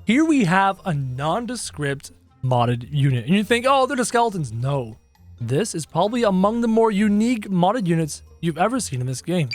Here we have a nondescript modded unit. And you think, oh, they're the skeletons. No. This is probably among the more unique modded units you've ever seen in this game.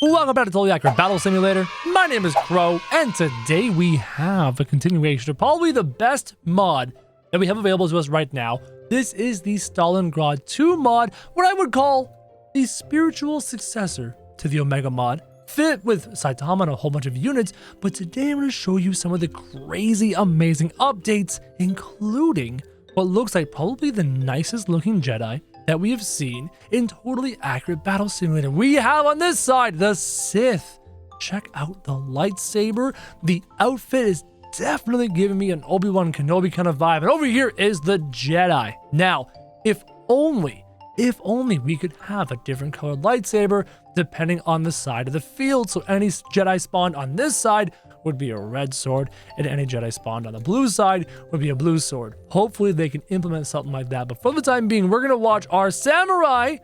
Welcome back to Totally Accurate Battle Simulator. My name is Crow, and today we have a continuation of probably the best mod that we have available to us right now. This is the Stalingrad 2 mod, what I would call the spiritual successor to the Omega mod. Fit with Saitama and a whole bunch of units, but today I'm going to show you some of the crazy, amazing updates, including what looks like probably the nicest looking Jedi that we have seen in Totally Accurate Battle Simulator. We have on this side the Sith. Check out the lightsaber. The outfit is definitely giving me an Obi-Wan Kenobi kind of vibe. And over here is the Jedi. Now, if only we could have a different colored lightsaber depending on the side of the field. So any Jedi spawned on this side would be a red sword, and any Jedi spawned on the blue side would be a blue sword. Hopefully they can implement something like that. But for the time being, we're gonna watch our samurai,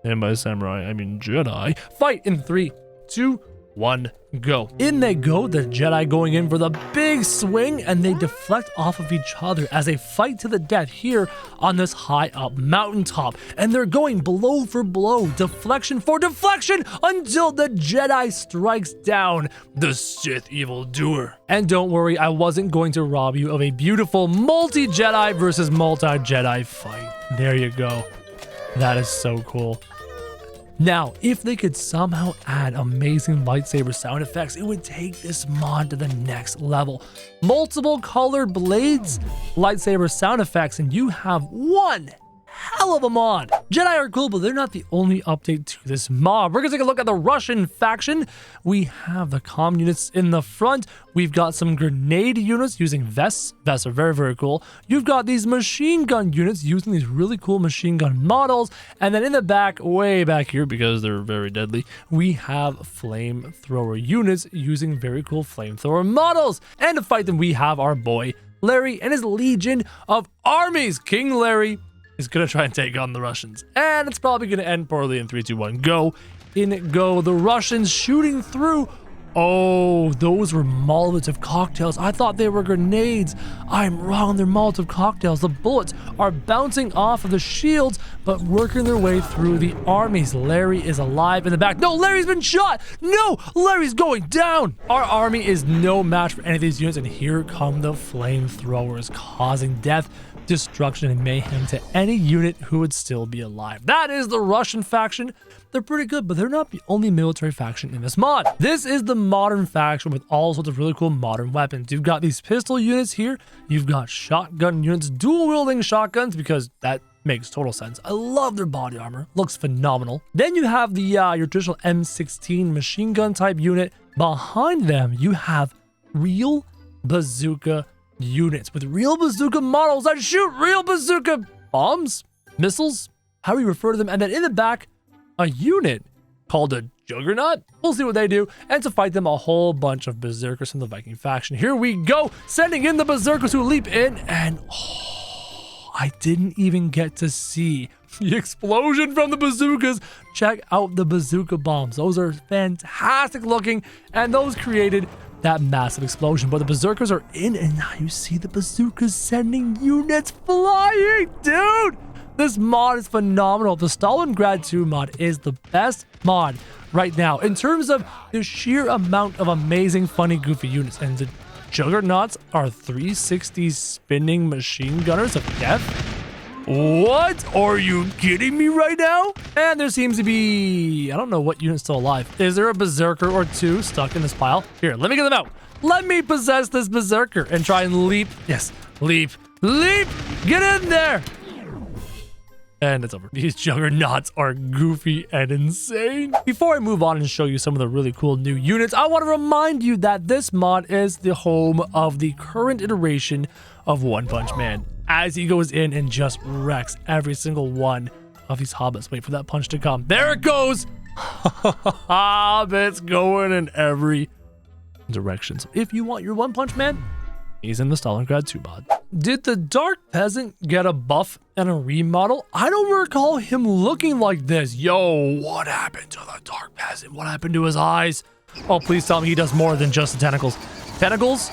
and by samurai I mean Jedi, fight in 3, 2, 1, go. In they go, the Jedi going in for the big swing, and they deflect off of each other as they fight to the death here on this high up mountaintop. And they're going blow for blow, deflection for deflection, until the Jedi strikes down the Sith evildoer. And don't worry, I wasn't going to rob you of a beautiful multi-Jedi versus multi-Jedi fight. There you go. That is so cool. Now, if they could somehow add amazing lightsaber sound effects, it would take this mod to the next level. Multiple colored blades, lightsaber sound effects, and you have one hell of a mod. Jedi are cool, but they're not the only update to this mod. We're gonna take a look at the Russian faction. We have the comm units in the front. We've got some grenade units using vests. Vests are very, very cool. You've got these machine gun units using these really cool machine gun models. And then in the back, way back here, because they're very deadly, we have flamethrower units using very cool flamethrower models. And to fight them, we have our boy Larry and his legion of armies. King Larry is gonna try and take on the Russians, and it's probably gonna end poorly in 3, 2, 1, go. In it go, the Russians shooting through. Oh, those were Molotov cocktails. I thought they were grenades. I'm wrong, they're Molotov cocktails. The bullets are bouncing off of the shields, but working their way through the armies. Larry is alive in the back. No, Larry's been shot. No, Larry's going down. Our army is no match for any of these units, and here come the flamethrowers, causing death, destruction, and mayhem to any unit who would still be alive. That is the Russian faction. They're pretty good, but they're not the only military faction in this mod. This is the modern faction with all sorts of really cool modern weapons. You've got these pistol units here. You've got shotgun units, dual wielding shotguns, because that makes total sense. I love their body armor. Looks phenomenal. Then you have the your traditional M16 machine gun type unit. Behind them, you have real bazooka units with real bazooka models that shoot real bazooka bombs, missiles, how we refer to them. And then in the back, a unit called a Juggernaut. We'll see what they do. And to fight them, a whole bunch of berserkers from the Viking faction. Here we go, sending in the berserkers who leap in, and I didn't even get to see the explosion from the bazookas. Check out the bazooka bombs. Those are fantastic looking, and those created that massive explosion. But the berserkers are in, and now you see the bazookas sending units flying. Dude, this mod is phenomenal. The Stalingrad 2 mod is the best mod right now in terms of the sheer amount of amazing, funny, goofy units. And the Juggernauts are 360 spinning machine gunners of death. What? Are you kidding me right now? And there seems to be, I don't know what unit's still alive. Is there a berserker or two stuck in this pile? Here, let me get them out. Let me possess this berserker and try and leap. Yes, leap, leap, get in there. And it's over. These Juggernauts are goofy and insane. Before I move on and show you some of the really cool new units, I want to remind you that this mod is the home of the current iteration of One Punch Man, as he goes in and just wrecks every single one of these hobbits. Wait for that punch to come. There it goes. Hobbits going in every direction. So if you want your One Punch Man, he's in the Stalingrad 2 mod. Did the Dark Peasant get a buff and a remodel? I don't recall him looking like this. Yo, what happened to the Dark Peasant? What happened to his eyes? Oh, please tell me he does more than just the tentacles. Tentacles?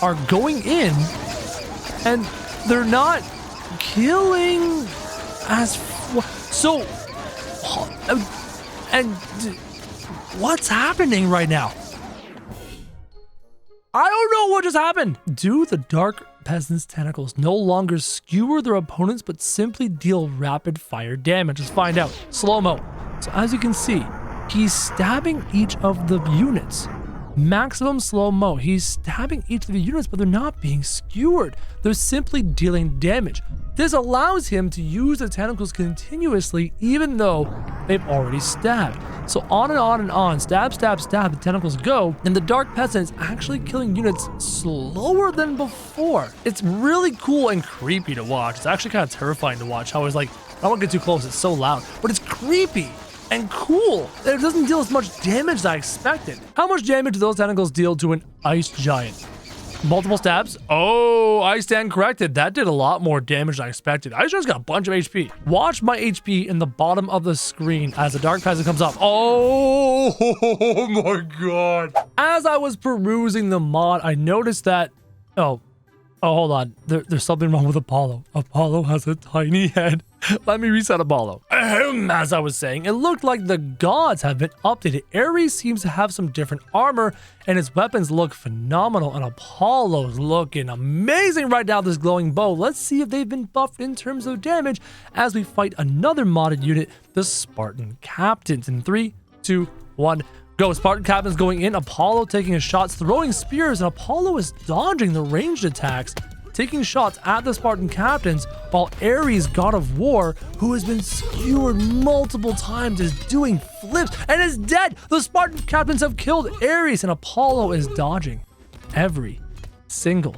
are going in and they're not killing as so and what's happening right now? I don't know what just happened. Do the dark peasant's tentacles no longer skewer their opponents but simply deal rapid fire damage? Let's find out. Slow-mo. So as you can see, he's stabbing each of the units. Maximum slow-mo. He's stabbing each of the units, but they're not being skewered. They're simply dealing damage. This allows him to use the tentacles continuously, even though they've already stabbed. So on and on and on, stab, stab, stab, the tentacles go, and the Dark Peasant is actually killing units slower than before. It's really cool and creepy to watch. It's actually kind of terrifying to watch how it's like, I don't want to get too close, it's so loud, but it's creepy and cool. It doesn't deal as much damage as I expected. How much damage do those tentacles deal to an ice giant? Multiple stabs? Oh, I stand corrected. That did a lot more damage than I expected. I just got a bunch of HP. Watch my HP in the bottom of the screen as the Dark Peasant comes up. Oh my god. As I was perusing the mod, I noticed that... Oh, hold on. There's something wrong with Apollo. Apollo has a tiny head. Let me reset Apollo. As I was saying, it looked like the gods have been updated. Ares seems to have some different armor, and his weapons look phenomenal, and Apollo's looking amazing right now, this glowing bow. Let's see if they've been buffed in terms of damage as we fight another modded unit, the Spartan Captains. In 3, 2, 1... Go. Spartan Captain's going in. Apollo taking his shots, throwing spears, and Apollo is dodging the ranged attacks, taking shots at the Spartan Captains, while Ares, God of War, who has been skewered multiple times, is doing flips and is dead. The Spartan Captains have killed Ares, and Apollo is dodging every single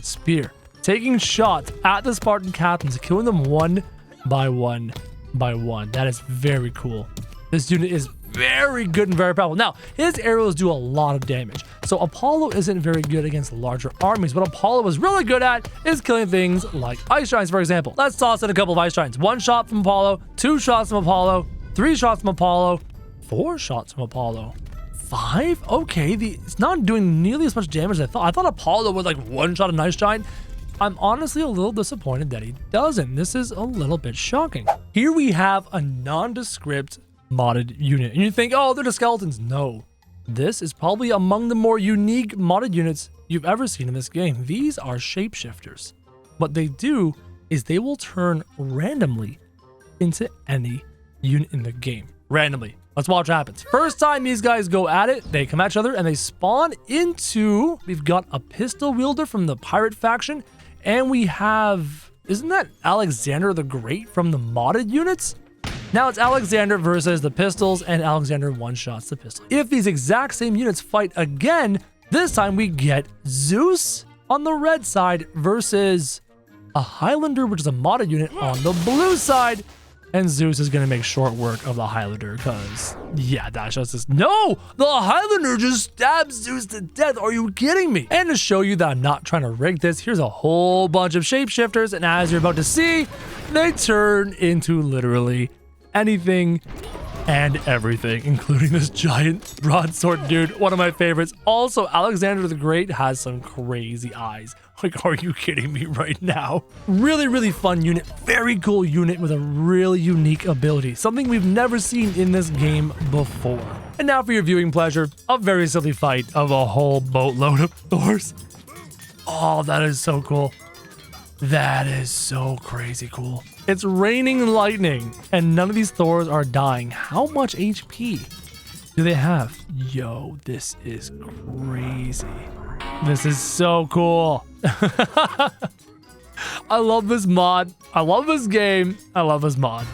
spear, taking shots at the Spartan Captains, killing them one by one by one. That is very cool. This unit is very good and very powerful. Now, his arrows do a lot of damage. So Apollo isn't very good against larger armies. What Apollo is really good at is killing things like ice giants, for example. Let's toss in a couple of ice giants. 1 shot from Apollo, 2 shots from Apollo, 3 shots from Apollo, 4 shots from Apollo, 5? Okay, it's not doing nearly as much damage as I thought. I thought Apollo would like 1 shot an ice giant. I'm honestly a little disappointed that he doesn't. This is a little bit shocking. Here we have a nondescript modded unit, and you think, oh, they're the skeletons. No, this is probably among the more unique modded units you've ever seen in this game. These are Shapeshifters. What they do is they will turn randomly into any unit in the game. Randomly. Let's watch what happens. First time these guys go at it, they come at each other and they spawn into... We've got a pistol wielder from the pirate faction, and we have... Isn't that Alexander the Great from the modded units? Now it's Alexander versus the pistols, and Alexander one-shots the pistol. If these exact same units fight again, this time we get Zeus on the red side versus a Highlander, which is a modded unit, on the blue side. And Zeus is going to make short work of the Highlander because, yeah, that's just this. No, the Highlander just stabs Zeus to death. Are you kidding me? And to show you that I'm not trying to rig this, here's a whole bunch of Shapeshifters. And as you're about to see, they turn into literally anything and everything, including this giant broadsword dude, one of my favorites. Also, Alexander the Great has some crazy eyes. Like, are you kidding me right now? Really, really fun unit. Very cool unit with a really unique ability. Something we've never seen in this game before. And now for your viewing pleasure, a very silly fight of a whole boatload of Thors. Oh, that is so cool. That is so crazy cool. It's raining lightning, and none of these Thors are dying. How much HP do they have? Yo, this is crazy. This is so cool. I love this mod. I love this game. I love this mod.